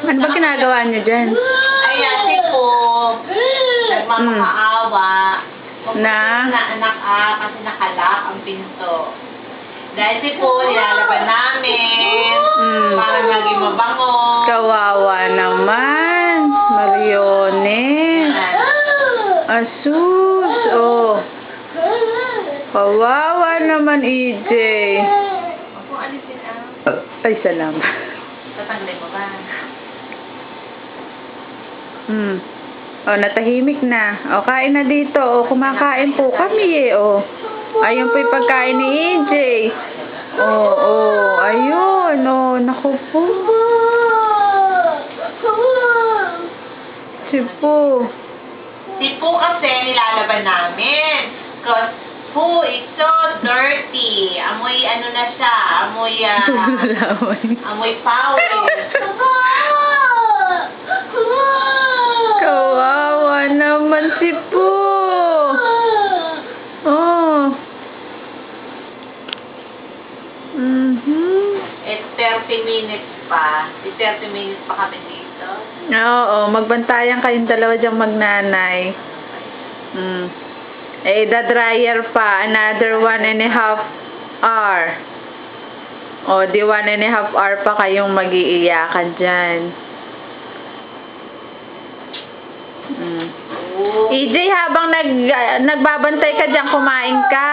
Ano ba ginagawa niyo dyan? Ayan, si Po. Nagmamakaawa. Na? Na anak kasi nakalak ang pinto. Dahil si Po, nilalaban namin. Para maging mabango. Kawawa naman. Mariones. Asus. Oh. Kawawa naman, EJ. Huwag mong alisin Ay, salamat. Tatanglay mo ba? Oh, natahimik na. O, kain na dito. O, kumakain po kami eh. O. Ayun po yung pagkain ni EJ. Ayun. O, naku po. Si Po. Si Po kasi nilalaban namin. Because Po is so dirty. Amoy ano na siya. Amoy foul. Kawawa naman si Po. Oh. It's 30 minutes pa. 30 minutes pa kami dito. Oo, magbantayan kayong dalawa diyang magnanay. Eh, the dryer pa. Another 1.5 hour. O, di 1.5 hour pa kayong mag-iiyakan dyan. EJ, habang nagbabantay ka dyan, kumain ka.